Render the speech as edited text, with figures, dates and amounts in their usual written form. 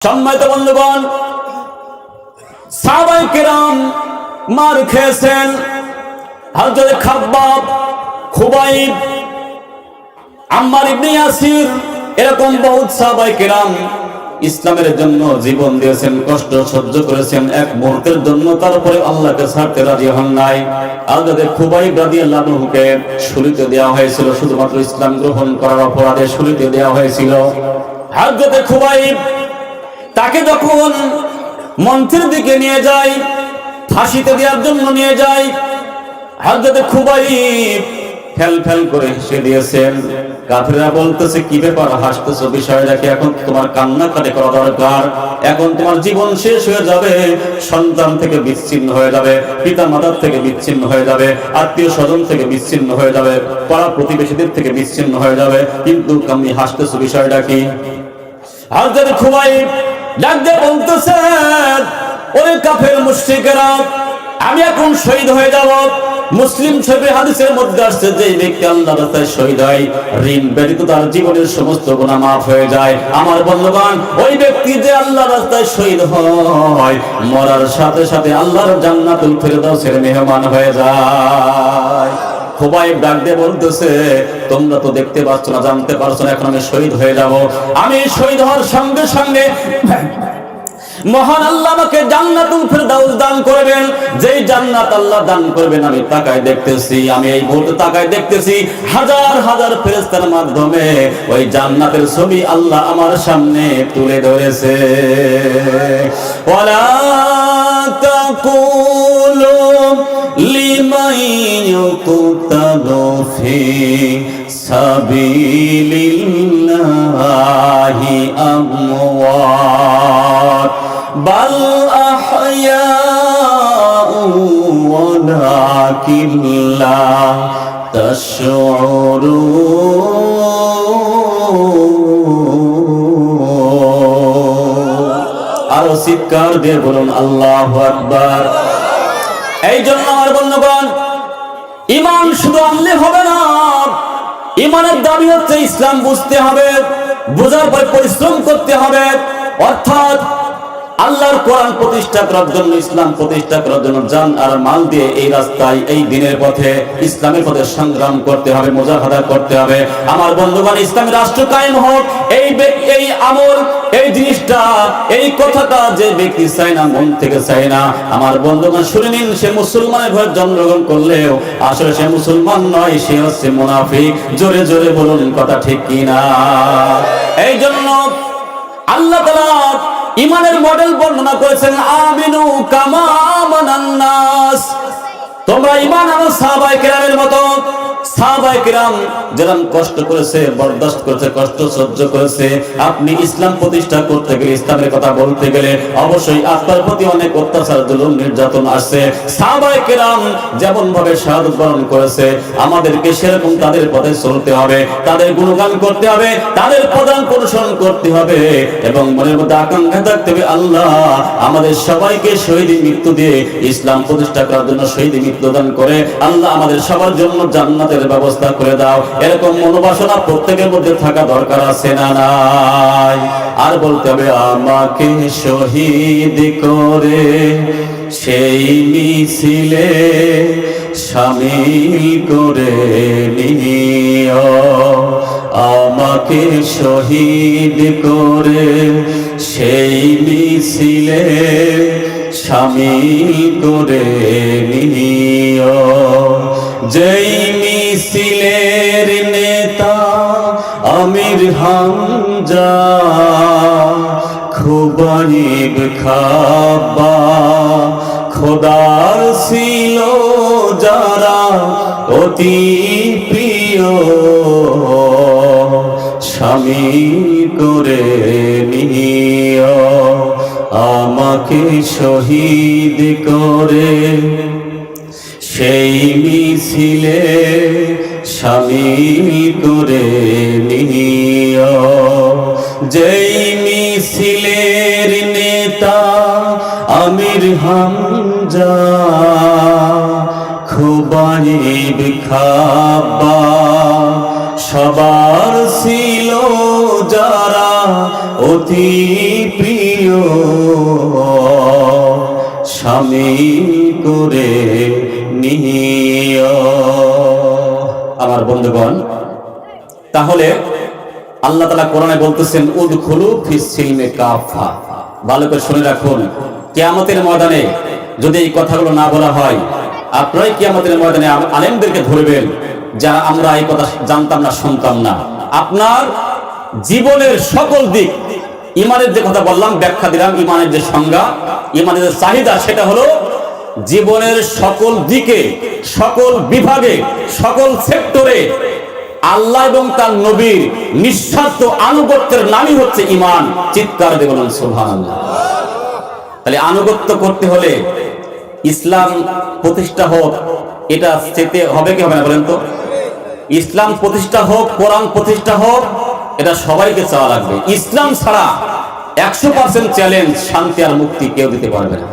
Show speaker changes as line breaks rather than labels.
সম্মানিত বন্ধুগণ, সাহাবায়ে কেরাম মার খেয়েছেন। হযরত খাব্বাব, খুবাইব, আম্মার ইবনে ইয়াসির, এরকম বহুত সাহাবায়ে কেরাম ইসলামের জন্য জীবন দিয়েছেন, কষ্ট সহ্য করেছেন। এক মুহূর্তের জন্য তারপরে আল্লাহকে ছাড়তে রাজি হন নাই। হযরত খুবাইব রাদিয়াল্লাহু আনহুকে শরীয়তে দেওয়া হয়েছিল, শুধুমাত্র ইসলাম গ্রহণ করার অপরাধে শরীয়তে দেওয়া হয়েছিল। হযরত খুবাইব তাকে যখন মঞ্চের দিকে নিয়ে যায়, ফাঁসিতে দেওয়ার জন্য নিয়ে যায়, হযরত খুবাইব ফেল ফেল করে হেসে দিয়েছেন। কাফেররা বলতেছে, কি ব্যাপার হাসতেছো, বিষয়টা কি? এখন তোমার কান্নাকাটি করা দরকার, এখন তোমার জীবন শেষ হয়ে যাবে, সন্তান থেকে বিচ্ছিন্ন হয়ে যাবে, পিতা মাতার থেকে বিচ্ছিন্ন হয়ে যাবে, আত্মীয় স্বজন থেকে বিচ্ছিন্ন হয়ে যাবে, পাড়া প্রতিবেশীদের থেকে বিচ্ছিন্ন হয়ে যাবে, কিন্তু তুমি হাসতেছো, বিষয়টা কি? হযরত খুবাইব ডাক দিয়ে বলতেছেন, ওরে কাফের মুশরিকেরা, আমি এখন শহীদ হয়ে যাব। মুসলিম শরীফের হাদিসের মধ্যে আসছে, যে ব্যক্তি আল্লাহর রাস্তায় শহীদ হয়, ঋণ ব্যতীত তার জীবনের সমস্ত গুনাহ মাফ হয়ে যায়। আমার বন্ধুগণ, ওই ব্যক্তি যে আল্লাহর রাস্তায় শহীদ হয়, মরার সাথে সাথে আল্লাহর জান্নাতুল ফেরদাউসের মেহমান হয়ে যায়। খুবাইব ডাক দিয়ে বলতেছে, তোমরা তো দেখতে পাচ্ছ না, জানতে পারছো না, এখন আমি শহীদ হয়ে যাব। আমি শহীদ হওয়ার সঙ্গে সঙ্গে মহান আল্লাহ আমাকে জান্নাতুল ফেরদাউস দান করবেন। যেই জান্নাত আল্লাহ দান করবেন, আমি তাকায় দেখতেছি, আমি এই মুহূর্তে তাকায় দেখতেছি, হাজার হাজার ফেরেশতার মাধ্যমে ওই জান্নাতের ছবি আল্লাহ আমার সামনে তুলে ধরেছে। ওয়ালা তাকুলু লিমান ইউকতালু ফি সাবিলিল্লাহি আমওয়াত বাল আহইয়াউ ওয়ালাকিন লা তাশউরুন। আরো চিৎকার দিয়ে বলুন আল্লাহু আকবার। এই জন্য আমার বন্ধুগণ, ঈমান শুধু আনলে হবে না, ঈমানের দাবি হচ্ছে ইসলাম বুঝতে হবে, বোঝার পর পরিশ্রম করতে হবে। অর্থাৎ আল্লাহর কোরআন প্রতিষ্ঠা করার জন্য, ইসলাম প্রতিষ্ঠা করার জন্য জান আর মাল দিয়ে এই রাস্তায়, এই দিনের পথে, ইসলামের পথে সংগ্রাম করতে হবে, মুজাহাদা করতে হবে। আমার বন্ধুগণ, ইসলামী রাষ্ট্র কায়েম হোক, এই আমল, এই জিনিসটা, এই কথাটা যে ব্যক্তি চায় না, মন থেকে চায় না, আমার বন্ধুগণ শুনে নিন, সে মুসলমানের ঘরে জন্মগ্রহণ করলেও আসলে সে মুসলমান নয়, সে হচ্ছে মুনাফিক। জোরে জোরে বলুন কথা ঠিক কিনা? এই জন্য আল্লাহ তাআলা ঈমানের মডেল বর্ণনা করেছেন, আমিনু কামা আমানান নাস। তোমরা ঈমান আনো সাহাবায়ে কেরামের মতো। সাহাবায়ে কেরাম যেরকম কষ্ট করেছে, বরদাস্ত করেছে, কষ্ট সহ্য করেছে। আপনি ইসলাম প্রতিষ্ঠা করতে গেলে, ইসলামের কথা বলতে গেলে অবশ্যই আপনার প্রতি অনেক অত্যাচার, জুলুম, নির্যাতন আসছে। সাহাবায়ে কেরাম যেমন ভাবে শাহাদাত বরণ করেছে, আমাদেরকে সেরকম তাদের পথে চলতে হবে, তাদের গুণগান করতে হবে, তাদের পদাঙ্ক অনুসরণ করতে হবে, এবং মনের মধ্যে আকাঙ্ক্ষা থাকতে হবে, আল্লাহ আমাদের সবাইকে শহীদ মৃত্যু দিয়ে ইসলাম প্রতিষ্ঠা করার জন্য শহীদ মৃত্যু দান করে আল্লাহ আমাদের সবার জন্য জান্নাতের ব্যবস্থা করে দাও। এরকম মনোবাসনা প্রত্যেকের মধ্যে থাকা দরকার আছে না নাই? আর বলতে হবে, আমাকে শহীদ করে সেই মিছিলে শামিল করে নিও, আমাকে শহীদ করে সেই মিছিলে শামিল করে নিও। যেই মিছিলের নেতা আমির হামজা, খুবাইব খাব্বাব, খোদার ছিল যারা অতি প্রিয়, শামিল করে নিও, আমাকে শহীদ করে সেই মিছিলে শামিল করে নিও। যেই মিছিলের নেতা আমির হামজা, খুবাইব খাব্বাব, সবার ছিল যারা অতি প্রিয়, শামিল করে নিও। আমার বন্ধুগণ, তাহলে আল্লাহ তাআলা কোরআনে বলতেছেন উদখুলু ফিস সিলমি কাফা। ভালো করে শুনে রাখুন, কিয়ামতের ময়দানে যদি এই কথাগুলো না বলা হয়, আপনারাই কিয়ামতের ময়দানে আলেমদেরকে ধরবেন যারা আমরা এই কথা জানতাম না, শুনতাম না। আপনার জীবনের সকল দিক, ইমানের যে কথা বললাম, ব্যাখ্যা দিলাম, ইমানের যে সংজ্ঞা, ইমানের যে চাহিদা, সেটা হলো জীবনের সকল দিকে, সকল বিভাগে, সকল সেক্টরে আল্লাহ এবং তার নবীর নিঃস্বার্থ আনুগত্যের নামই হচ্ছে ঈমান। চিৎকার দিয়ে বলুন সুবহানাল্লাহ। তাহলে আনুগত্য করতে হলে ইসলাম প্রতিষ্ঠা হোক, এটা চেতে হবে কি হবে না বলেন তো? ইসলাম প্রতিষ্ঠা হোক, কোরআন প্রতিষ্ঠা হোক, এটা সবাইকে চাওয়া লাগবে। ইসলাম ছাড়া 100% চ্যালেঞ্জ, শান্তি আর মুক্তি কেউ দিতে পারবে না।